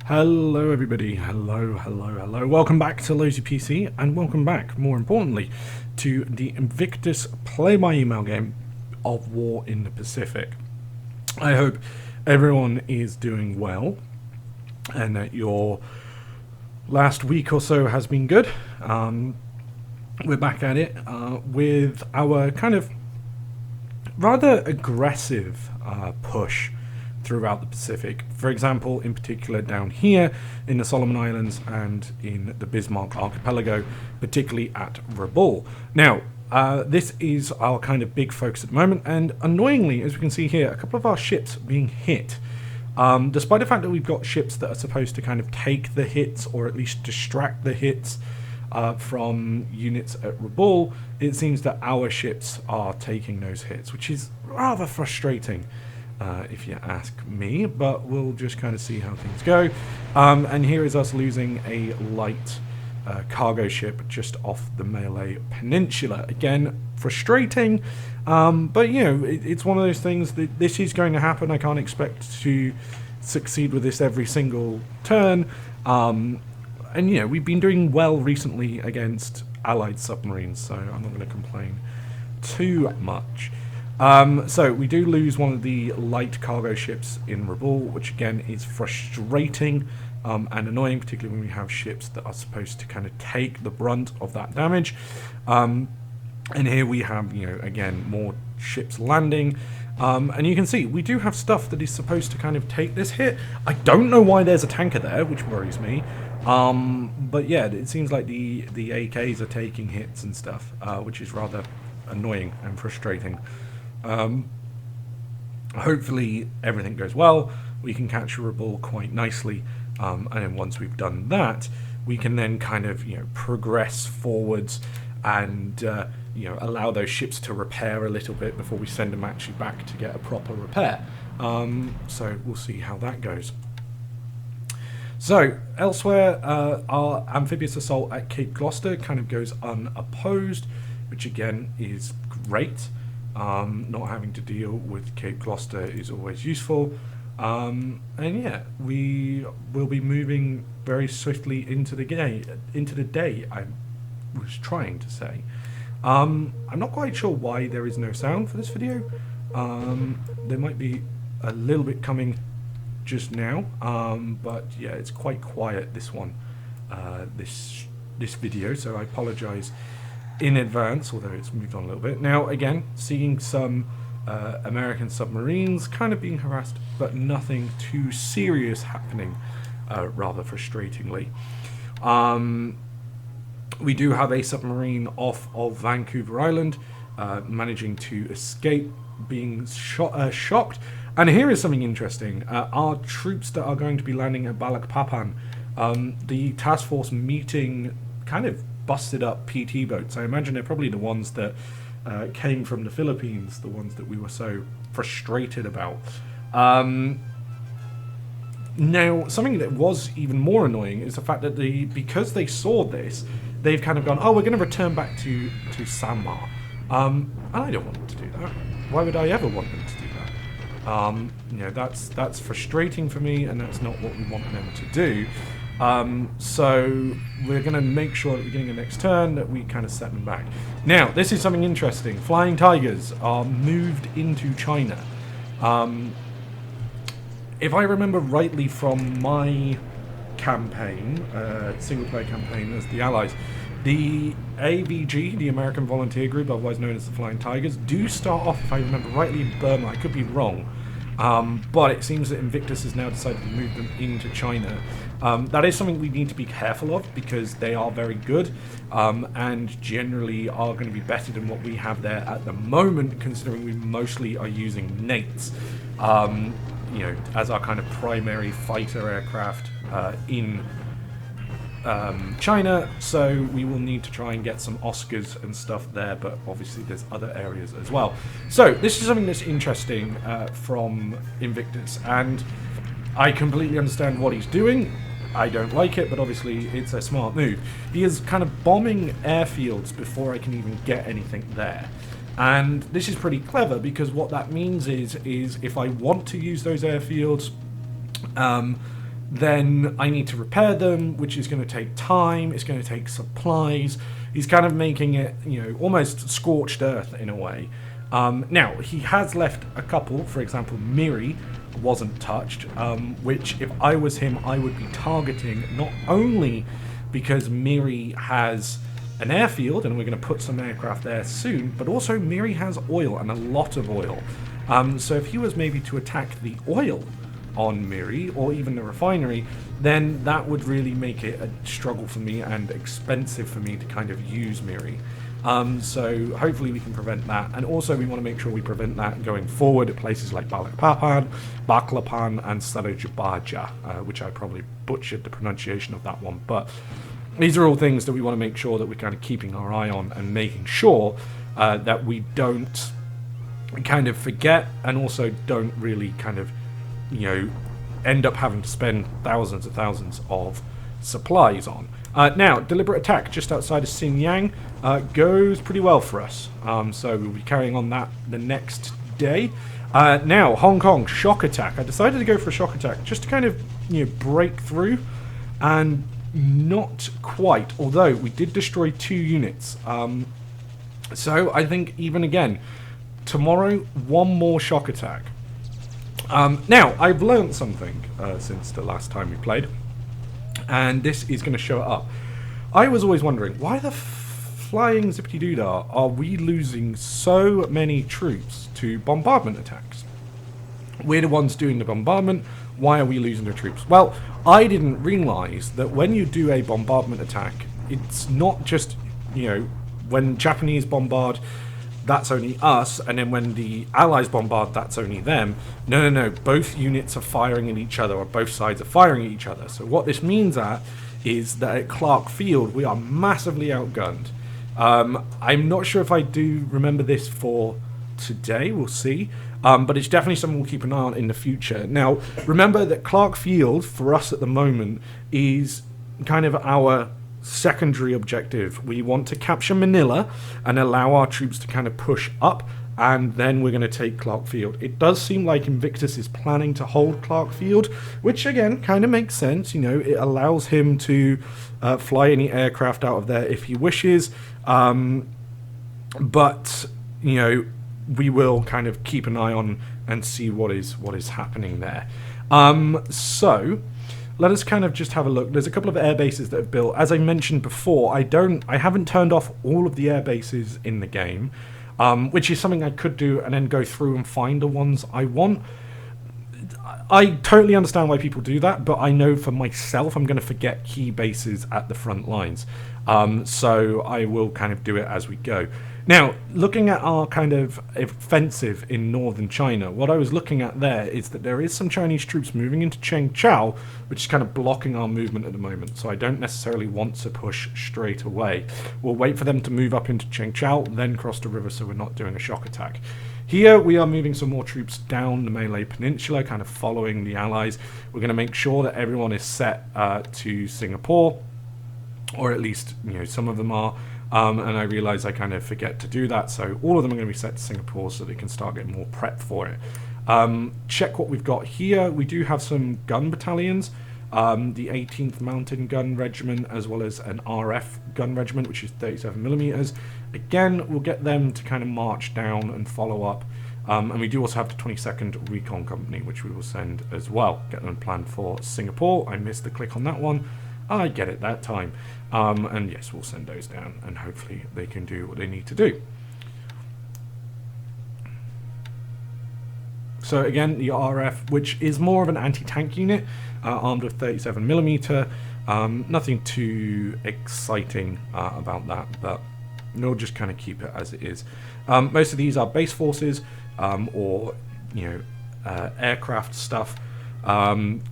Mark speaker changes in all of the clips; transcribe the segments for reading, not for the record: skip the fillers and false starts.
Speaker 1: Hello everybody, hello. Welcome back to Lozy PC, and welcome back, more importantly, to the Invictus play-by-email game of War in the Pacific. I hope everyone is doing well, and that your last week or so has been good. We're back at it with our kind of rather aggressive push throughout the Pacific. For example, in particular down here in the Solomon Islands and in the Bismarck Archipelago, particularly at Rabaul. Now, this is our kind of big focus at the moment, and annoyingly, as we can see here, a couple of our ships being hit. Despite the fact that we've got ships that are supposed to kind of take the hits, or at least distract the hits from units at Rabaul, it seems that our ships are taking those hits, which is rather frustrating. If you ask me, but we'll just kind of see how things go. And here is us losing a light cargo ship just off the Malay Peninsula. Again, frustrating, but you know, it's one of those things that this is going to happen. I can't expect to succeed with this every single turn. And you know, we've been doing well recently against Allied submarines, so I'm not going to complain too much. So we do lose one of the light cargo ships in Rabaul, which again is frustrating and annoying, particularly when we have ships that are supposed to kind of take the brunt of that damage. And here we have, you know, again, more ships landing. And you can see we do have stuff that is supposed to kind of take this hit. I don't know why there's a tanker there, which worries me. But yeah, it seems like the AKs are taking hits and stuff, which is rather annoying and frustrating. Hopefully everything goes well. We can capture Rabaul quite nicely, and then once we've done that, we can then kind of, you know, progress forwards and you know, allow those ships to repair a little bit before we send them actually back to get a proper repair. So we'll see how that goes. So elsewhere, our amphibious assault at Cape Gloucester kind of goes unopposed, which again is great. Not having to deal with Cape Gloucester is always useful. And yeah, we will be moving very swiftly into the day, I was trying to say. I'm not quite sure why there is no sound for this video. There might be a little bit coming just now, but yeah, it's quite quiet, this one, this video, so I apologize in advance, although it's moved on a little bit. Now, again, seeing some American submarines kind of being harassed, but nothing too serious happening, rather frustratingly. We do have a submarine off of Vancouver Island, managing to escape being shocked. And here is something interesting. Our troops that are going to be landing at Balikpapan, the task force meeting kind of busted up PT boats. I imagine they're probably the ones that came from the Philippines, the ones that we were so frustrated about. Now, something that was even more annoying is the fact that because they saw this, they've kind of gone, oh, we're going to return back to Sanmar. And I don't want them to do that. Why would I ever want them to do that? You know, that's frustrating for me, and that's not what we want them to do. So we're going to make sure at the beginning of next turn that we kind of set them back. Now, this is something interesting. Flying Tigers are moved into China. If I remember rightly from my campaign, single-player campaign as the Allies, the AVG, the American Volunteer Group, otherwise known as the Flying Tigers, do start off, if I remember rightly, in Burma. I could be wrong. But it seems that Invictus has now decided to move them into China. That is something we need to be careful of, because they are very good, and generally are going to be better than what we have there at the moment, considering we mostly are using Nates, you know, as our kind of primary fighter aircraft in China, so we will need to try and get some Oscars and stuff there, but obviously there's other areas as well. So this is something that's interesting from Invictus, and I completely understand what he's doing. I don't like it, but obviously it's a smart move. He is kind of bombing airfields before I can even get anything there. And this is pretty clever, because what that means is if I want to use those airfields, then I need to repair them, which is going to take time, it's going to take supplies. He's kind of making it, almost scorched earth in a way. Now, he has left a couple, for example, Miri wasn't touched, which if I was him, I would be targeting, not only because Miri has an airfield, and we're going to put some aircraft there soon, but also Miri has oil, and a lot of oil. So if he was maybe to attack the oil on Miri, or even the refinery, then that would really make it a struggle for me and expensive for me to kind of use Miri. So hopefully we can prevent that, and also we want to make sure we prevent that going forward at places like Balikpapan, Baklapan, and Sarojabaja, which I probably butchered the pronunciation of that one, but these are all things that we want to make sure that we're kind of keeping our eye on and making sure that we don't kind of forget, and also don't really kind of end up having to spend thousands of supplies on. Now, deliberate attack just outside of Xinjiang goes pretty well for us. So we'll be carrying on that the next day. Now, Hong Kong, shock attack. I decided to go for a shock attack just to kind of, break through, and not quite, although we did destroy 2 units. So I think even again, tomorrow, 1 more shock attack. Now, I've learned something since the last time we played, and this is going to show it up. I was always wondering, why the flying zippity-doo-dah are we losing so many troops to bombardment attacks? We're the ones doing the bombardment, why are we losing the troops? Well, I didn't realise that when you do a bombardment attack, it's not just, when Japanese bombard, that's only us, and then when the Allies bombard, that's only them. No, both units are firing at each other, or both sides are firing at each other. So what this means is that at Clark Field, we are massively outgunned. I'm not sure if I do remember this for today, we'll see. But it's definitely something we'll keep an eye on in the future. Now, remember that Clark Field, for us at the moment, is kind of our secondary objective. We want to capture Manila and allow our troops to kind of push up, and then we're going to take Clark Field. It does seem like Invictus is planning to hold Clark Field, which again kind of makes sense. It allows him to fly any aircraft out of there if he wishes, but we will kind of keep an eye on and see what is happening there. So let us kind of just have a look. There's a couple of air bases that have built. As I mentioned before, I haven't turned off all of the air bases in the game, which is something I could do and then go through and find the ones I want. I totally understand why people do that, but I know for myself I'm going to forget key bases at the front lines. So I will kind of do it as we go. Now, looking at our kind of offensive in northern China, what I was looking at there is that there is some Chinese troops moving into Chengchao, which is kind of blocking our movement at the moment. So I don't necessarily want to push straight away. We'll wait for them to move up into Chengchao, then cross the river, so we're not doing a shock attack. Here we are moving some more troops down the Malay Peninsula, kind of following the Allies. We're going to make sure that everyone is set to Singapore, or at least some of them are. And I realise I kind of forget to do that, so all of them are going to be set to Singapore so they can start getting more prep for it. Check what we've got here. We do have some gun battalions, the 18th Mountain Gun Regiment, as well as an RF gun regiment, which is 37mm. Again, we'll get them to kind of march down and follow up. And we do also have the 22nd Recon Company, which we will send as well. Get them planned for Singapore. I missed the click on that one. I get it that time. And yes, we'll send those down, and hopefully they can do what they need to do. So again, the RF, which is more of an anti-tank unit, armed with 37mm. Nothing too exciting about that, but we'll just kind of keep it as it is. Most of these are base forces, or aircraft stuff.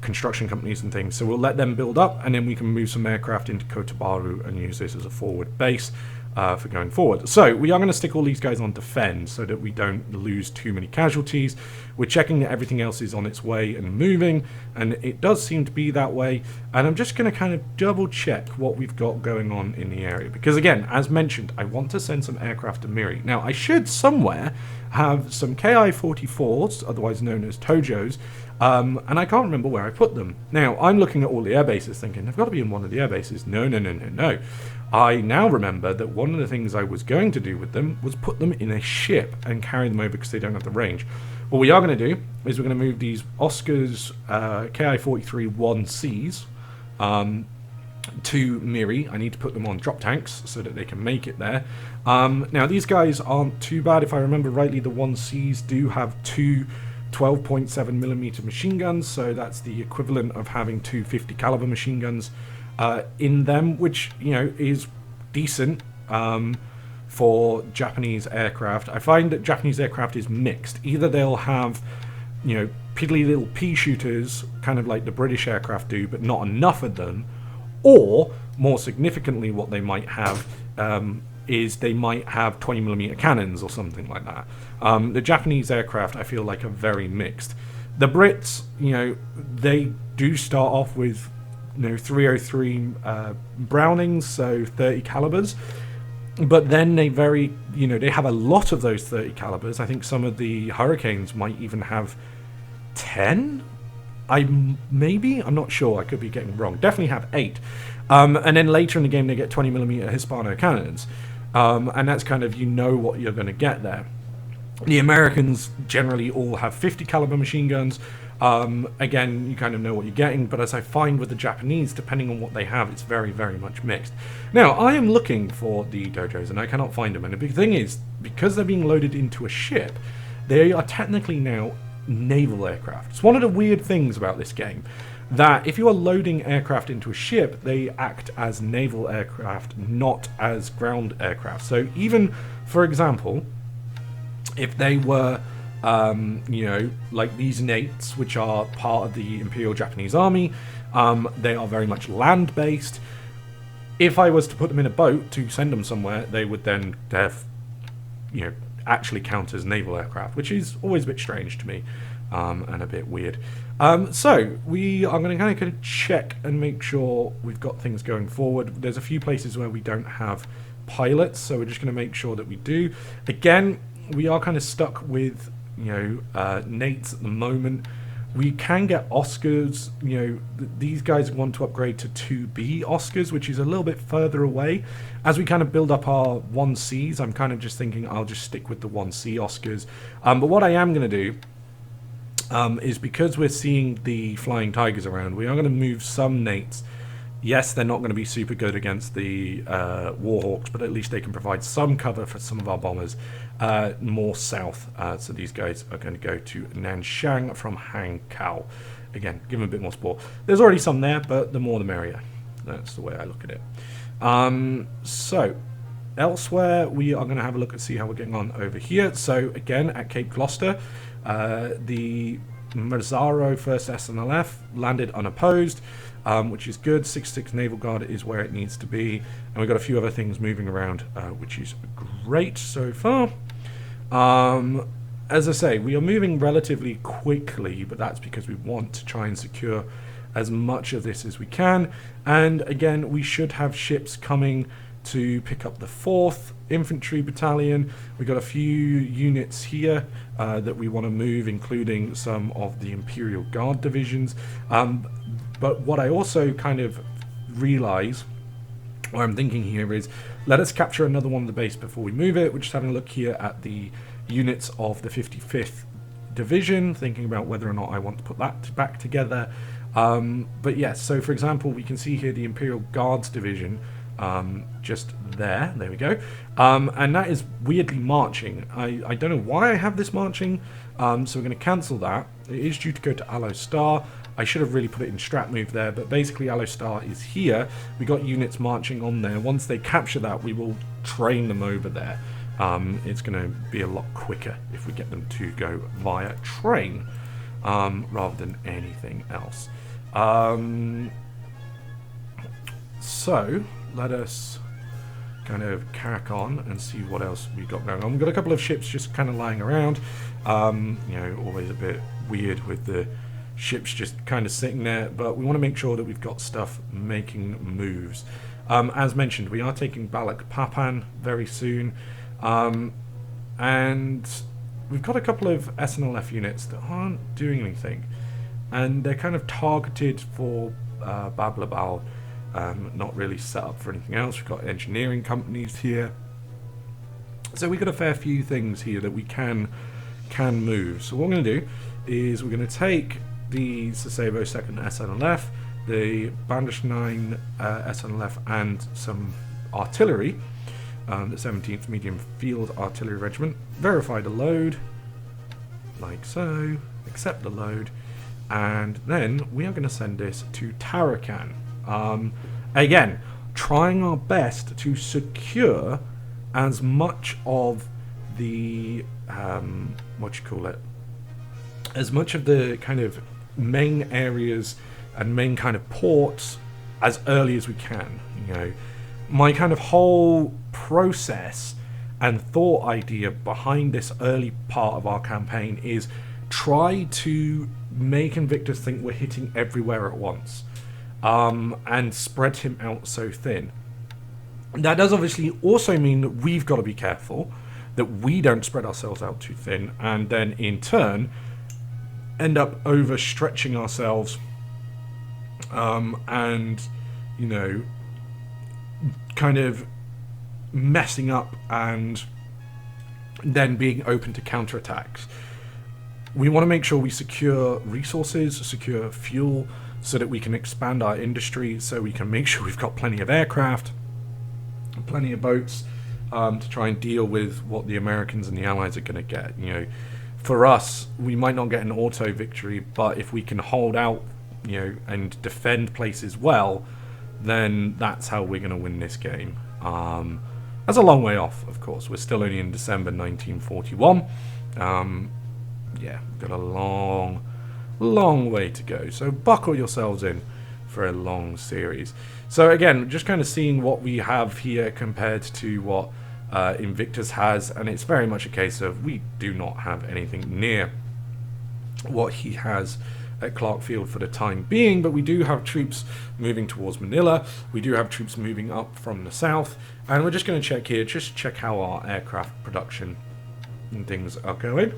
Speaker 1: Construction companies and things, so we'll let them build up, and then we can move some aircraft into Kota Bharu and use this as a forward base for going forward. So we are going to stick all these guys on defend so that we don't lose too many casualties. We're checking that everything else is on its way and moving, and it does seem to be that way, and I'm just going to kind of double check what we've got going on in the area, because again, as mentioned, I want to send some aircraft to Miri. Now, I should somewhere have some Ki-44s, otherwise known as Tojos, And I can't remember where I put them. Now, I'm looking at all the air bases thinking, they've got to be in one of the air bases. No, no, no, no, no. I now remember that one of the things I was going to do with them was put them in a ship and carry them over because they don't have the range. What we are going to do is we're going to move these Oscars KI-43 1Cs to Miri. I need to put them on drop tanks so that they can make it there. Now, these guys aren't too bad. If I remember rightly, the 1Cs do have two 12.7mm machine guns, so that's the equivalent of having two 50 caliber machine guns in them, which, you know, is decent for Japanese aircraft. I find that Japanese aircraft is mixed. Either they'll have, you know, piddly little pea shooters, kind of like the British aircraft do, but not enough of them, or more significantly, what they might have is they might have 20mm cannons or something like that. The Japanese aircraft, I feel like, are very mixed. The Brits, you know, they do start off with, you know, 303 Brownings, so 30 calibers, but then they they have a lot of those 30 calibers. I think some of the Hurricanes might even have 10. I'm not sure, I could be getting wrong. Definitely have 8. And then later in the game they get 20mm Hispano cannons. And that's kind of, you know what you're going to get there. The Americans generally all have 50 caliber machine guns. Again, you kind of know what you're getting, but as I find with the Japanese, depending on what they have, it's very, very much mixed. Now, I am looking for the dojos, and I cannot find them. And the big thing is, because they're being loaded into a ship, they are technically now naval aircraft. It's one of the weird things about this game, that if you are loading aircraft into a ship, they act as naval aircraft, not as ground aircraft. So even, for example, if they were, you know, like these Nates, which are part of the Imperial Japanese Army, they are very much land-based. If I was to put them in a boat to send them somewhere, they would then, you know, actually count as naval aircraft, which is always a bit strange to me, and a bit weird. So we are going to kind of check and make sure we've got things going forward. There's a few places where we don't have pilots, so we're just going to make sure that we do. Again, we are kind of stuck with, you know, Nates at the moment. We can get Oscars, you know, these guys want to upgrade to 2B Oscars, which is a little bit further away. As we kind of build up our 1Cs, I'm kind of just thinking I'll just stick with the 1C Oscars. But what I am going to do is, because we're seeing the Flying Tigers around, we are going to move some Nates. Yes, they're not going to be super good against the Warhawks, but at least they can provide some cover for some of our bombers more south. So these guys are going to go to Nanshan from Hankow. Again, give them a bit more support. There's already some there, but the more the merrier. That's the way I look at it. So, elsewhere, we are going to have a look and see how we're getting on over here. So, again, at Cape Gloucester, the Mazzaro 1st SNLF landed unopposed, which is good. 6.6 Naval Guard is where it needs to be. And we've got a few other things moving around, which is great so far. As I say, we are moving relatively quickly, but that's because we want to try and secure as much of this as we can. And again, we should have ships coming to pick up the 4th Infantry Battalion. We've got a few units here that we want to move, including some of the Imperial Guard divisions. But what I also kind of realize, what I'm thinking here is, let us capture another one of the base before we move it. We're just having a look here at the units of the 55th Division, thinking about whether or not I want to put that back together. But yes, so for example, we can see here the Imperial Guards Division, just there we go, and that is weirdly marching. I don't know why I have this marching, so we're going to cancel that. It is due to go to Allo Star. I should have really put it in strat move there, but basically Allo Star is here. We got units marching on there. Once they capture that, we will train them over there. It's going to be a lot quicker if we get them to go via train, rather than anything else. So let us kind of crack on and see what else we've got going on. We've got a couple of ships just kind of lying around. You know, always a bit weird with the ships just kind of sitting there, but we want to make sure that we've got stuff making moves. As mentioned, we are taking Balikpapan very soon, and we've got a couple of SNLF units that aren't doing anything. and they're kind of targeted for Bablabal, not really set up for anything else. We've got engineering companies here, so we've got a fair few things here that we can move. So what we're going to do is we're going to take the Sasebo 2nd SNLF, the Bandish 9 SNLF, and some artillery, the 17th Medium Field Artillery Regiment. Verify the load, like so, accept the load, and then we are going to send this to Tarakan. Again, trying our best to secure as much of the, as much of the kind of main areas and main kind of ports as early as we can. You know, my kind of whole process and thought idea behind this early part of our campaign is try to make Invictus think we're hitting everywhere at once, and spread him out so thin. That does obviously also mean that we've got to be careful that we don't spread ourselves out too thin, and then in turn end up overstretching ourselves, and, you know, kind of messing up and then being open to counterattacks. We want to make sure we secure resources, secure fuel, so that we can expand our industry, so we can make sure we've got plenty of aircraft, plenty of boats, to try and deal with what the Americans and the Allies are going to get. You know, for us, we might not get an auto victory, but if we can hold out, you know, and defend places well, then that's how we're going to win this game. That's a long way off, of course. We're still only in December 1941. Yeah, we've got a long way to go. So buckle yourselves in for a long series. So again, just kind of seeing what we have here compared to what Invictus has, and it's very much a case of we do not have anything near what he has at Clark Field for the time being, but we do have troops moving towards Manila. We do have troops moving up from the south, and we're just going to check here, just check how our aircraft production and things are going,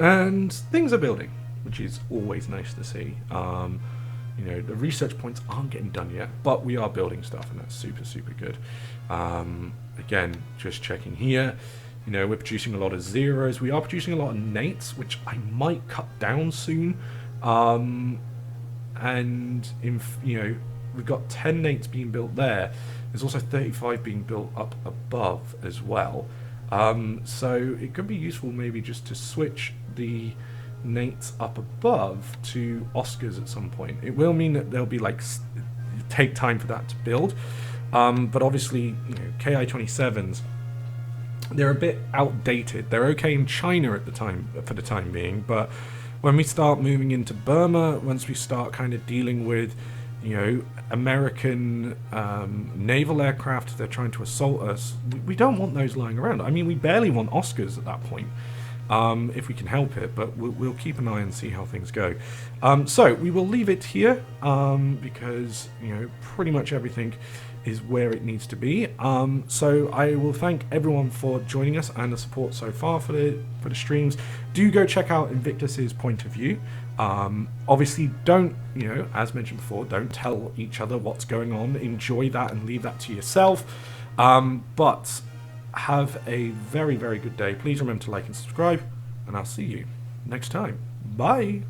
Speaker 1: and things are building, which is always nice to see. You know, the research points aren't getting done yet, but we are building stuff, and that's super good. Again, just checking here, you know, we're producing a lot of zeros. We are producing a lot of nates, which I might cut down soon. And you know, we've got 10 nates being built there. There's also 35 being built up above as well. So it could be useful maybe just to switch the nates up above to Oscars at some point. It will mean that there'll be like take time for that to build, but obviously, you know, Ki-27s, they're a bit outdated. They're okay in China at the time, for the time being, but when we start moving into Burma, once we start kind of dealing with, you know, American naval aircraft, they're trying to assault us, we don't want those lying around. I mean, we barely want Oscars at that point, if we can help it, but we'll keep an eye and see how things go. So we will leave it here, because, you know, pretty much everything is where it needs to be. So I will thank everyone for joining us and the support so far for the streams. Do go check out Invictus's point of view. Obviously, don't, you know, as mentioned before, don't tell each other what's going on. Enjoy that and leave that to yourself. But have a very good day. Please remember to like and subscribe, and I'll see you next time. Bye.